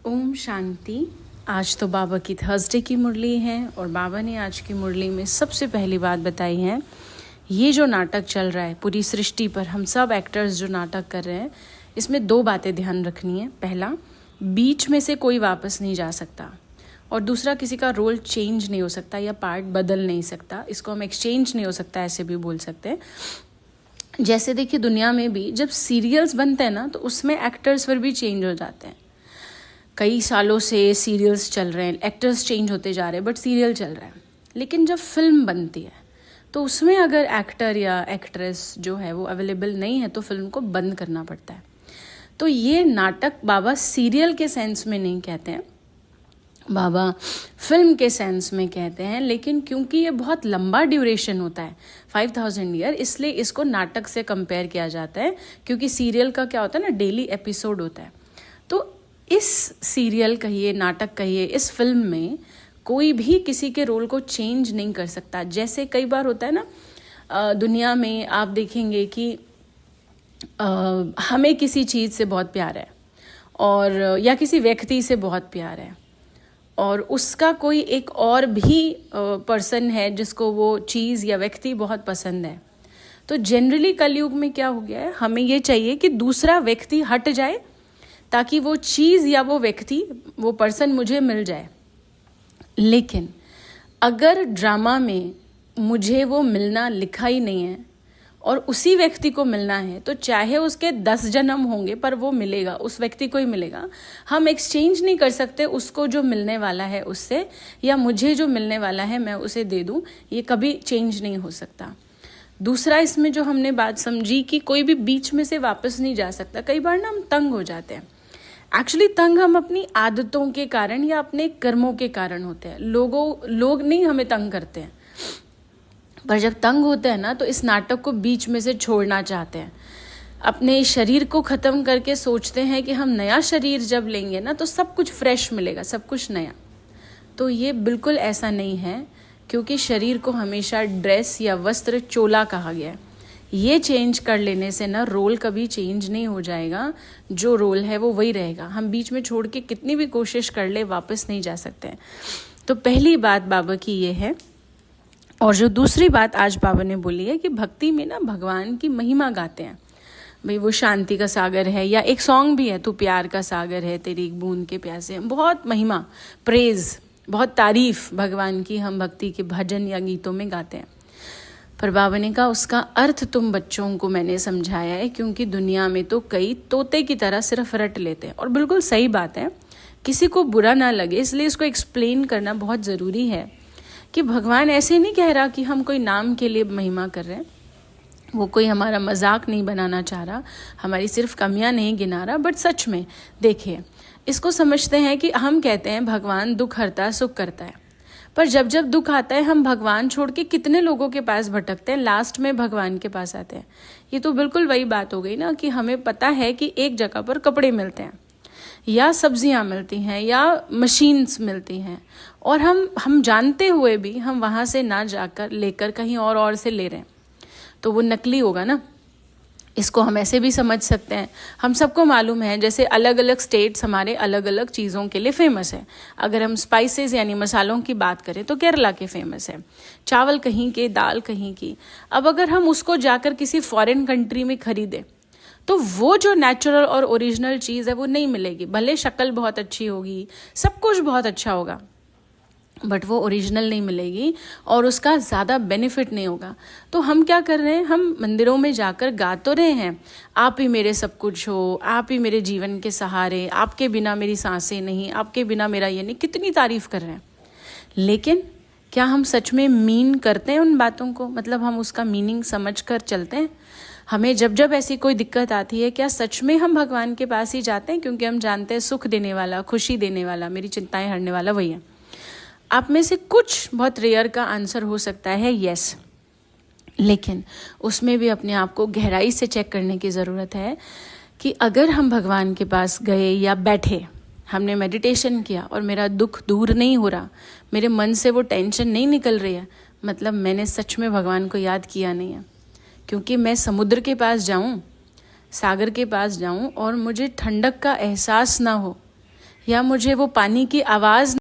ओम शांति। आज तो बाबा की थर्सडे की मुरली है और बाबा ने आज की मुरली में सबसे पहली बात बताई है, ये जो नाटक चल रहा है पूरी सृष्टि पर, हम सब एक्टर्स जो नाटक कर रहे हैं, इसमें दो बातें ध्यान रखनी है। पहला, बीच में से कोई वापस नहीं जा सकता, और दूसरा, किसी का रोल चेंज नहीं हो सकता या पार्ट बदल नहीं सकता। इसको हम एक्सचेंज नहीं हो सकता ऐसे भी बोल सकते हैं। जैसे देखिए, दुनिया में भी जब सीरियल्स बनते हैं ना, तो उसमें एक्टर्स पर भी चेंज हो जाते हैं। कई सालों से सीरियल्स चल रहे हैं, एक्टर्स चेंज होते जा रहे हैं, बट सीरियल चल रहा है। लेकिन जब फिल्म बनती है तो उसमें अगर एक्टर या एक्ट्रेस जो है वो अवेलेबल नहीं है तो फिल्म को बंद करना पड़ता है। तो ये नाटक बाबा सीरियल के सेंस में नहीं कहते हैं, बाबा फिल्म के सेंस में कहते हैं। लेकिन क्योंकि ये बहुत लंबा ड्यूरेशन होता है, 5000 ईयर, इसलिए इसको नाटक से कंपेयर किया जाता है। क्योंकि सीरियल का क्या होता है ना, डेली एपिसोड होता है। तो इस सीरियल कहिए, नाटक कहिए, इस फिल्म में कोई भी किसी के रोल को चेंज नहीं कर सकता। जैसे कई बार होता है ना, दुनिया में आप देखेंगे कि हमें किसी चीज़ से बहुत प्यार है, और या किसी व्यक्ति से बहुत प्यार है, और उसका कोई एक और भी पर्सन है जिसको वो चीज़ या व्यक्ति बहुत पसंद है। तो जनरली कलयुग में क्या हो गया है, हमें ये चाहिए कि दूसरा व्यक्ति हट जाए ताकि वो चीज़ या वो व्यक्ति, वो पर्सन मुझे मिल जाए। लेकिन अगर ड्रामा में मुझे वो मिलना लिखा ही नहीं है और उसी व्यक्ति को मिलना है, तो चाहे उसके 10 जन्म होंगे पर वो मिलेगा, उस व्यक्ति को ही मिलेगा। हम एक्सचेंज नहीं कर सकते उसको जो मिलने वाला है उससे, या मुझे जो मिलने वाला है मैं उसे दे दूं, ये कभी चेंज नहीं हो सकता। दूसरा, इसमें जो हमने बात समझी कि कोई भी बीच में से वापस नहीं जा सकता। कई बार ना हम तंग हो जाते हैं। एक्चुअली तंग हम अपनी आदतों के कारण या अपने कर्मों के कारण होते हैं। लोग नहीं हमें तंग करते हैं, पर जब तंग होते हैं ना, तो इस नाटक को बीच में से छोड़ना चाहते हैं। अपने शरीर को ख़त्म करके सोचते हैं कि हम नया शरीर जब लेंगे ना, तो सब कुछ फ्रेश मिलेगा, सब कुछ नया। तो ये बिल्कुल ऐसा नहीं है, क्योंकि शरीर को हमेशा ड्रेस या वस्त्र चोला कहा गया है। ये चेंज कर लेने से ना रोल कभी चेंज नहीं हो जाएगा। जो रोल है वो वही रहेगा। हम बीच में छोड़ के कितनी भी कोशिश कर ले, वापस नहीं जा सकते हैं। तो पहली बात बाबा की ये है। और जो दूसरी बात आज बाबा ने बोली है कि भक्ति में ना भगवान की महिमा गाते हैं। भाई वो शांति का सागर है, या एक सॉन्ग भी है, तू प्यार का सागर है, तेरी एक बूंद के प्यासे। बहुत महिमा, प्रेज, बहुत तारीफ भगवान की हम भक्ति के भजन या गीतों में गाते हैं। पर बाबा ने कहा उसका अर्थ तुम बच्चों को मैंने समझाया है, क्योंकि दुनिया में तो कई तोते की तरह सिर्फ रट लेते हैं। और बिल्कुल सही बात है, किसी को बुरा ना लगे इसलिए इसको एक्सप्लेन करना बहुत ज़रूरी है कि भगवान ऐसे नहीं कह रहा कि हम कोई नाम के लिए महिमा कर रहे हैं। वो कोई हमारा मजाक नहीं बनाना चाह रहा, हमारी सिर्फ कमियां नहीं गिना रहा। बट सच में देखिए, इसको समझते हैं कि हम कहते हैं भगवान दुख हरता सुख करता है, पर जब जब दुख आता है हम भगवान छोड़ के कितने लोगों के पास भटकते हैं, लास्ट में भगवान के पास आते हैं। ये तो बिल्कुल वही बात हो गई ना कि हमें पता है कि एक जगह पर कपड़े मिलते हैं, या सब्जियां मिलती हैं, या मशीन्स मिलती हैं, और हम जानते हुए भी हम वहाँ से ना जाकर लेकर कहीं और से ले रहे हैं, तो वो नकली होगा ना। इसको हम ऐसे भी समझ सकते हैं। हम सबको मालूम है, जैसे अलग अलग स्टेट्स हमारे अलग अलग चीज़ों के लिए फेमस है। अगर हम स्पाइसेस यानी मसालों की बात करें तो केरला के फेमस है, चावल कहीं के, दाल कहीं की। अब अगर हम उसको जाकर किसी फॉरेन कंट्री में खरीदें तो वो जो नेचुरल और ओरिजिनल चीज़ है वो नहीं मिलेगी। भले शक्ल बहुत अच्छी होगी, सब कुछ बहुत अच्छा होगा, बट वो ओरिजिनल नहीं मिलेगी और उसका ज़्यादा बेनिफिट नहीं होगा। तो हम क्या कर रहे हैं, हम मंदिरों में जाकर गा तो रहे हैं, आप ही मेरे सब कुछ हो, आप ही मेरे जीवन के सहारे, आपके बिना मेरी सांसें नहीं, आपके बिना मेरा ये नहीं, कितनी तारीफ कर रहे हैं। लेकिन क्या हम सच में मीन करते हैं उन बातों को? मतलब हम उसका मीनिंग समझ कर चलते हैं? हमें जब जब ऐसी कोई दिक्कत आती है, क्या सच में हम भगवान के पास ही जाते हैं? क्योंकि हम जानते हैं सुख देने वाला, खुशी देने वाला, मेरी चिंताएं हरने वाला वही है। आप में से कुछ बहुत रेयर का आंसर हो सकता है यस, लेकिन उसमें भी अपने आप को गहराई से चेक करने की ज़रूरत है कि अगर हम भगवान के पास गए या बैठे, हमने मेडिटेशन किया और मेरा दुख दूर नहीं हो रहा, मेरे मन से वो टेंशन नहीं निकल रही है, मतलब मैंने सच में भगवान को याद किया नहीं है। क्योंकि मैं समुद्र के पास जाऊं, सागर के पास जाऊं और मुझे ठंडक का एहसास ना हो, या मुझे वो पानी की आवाज़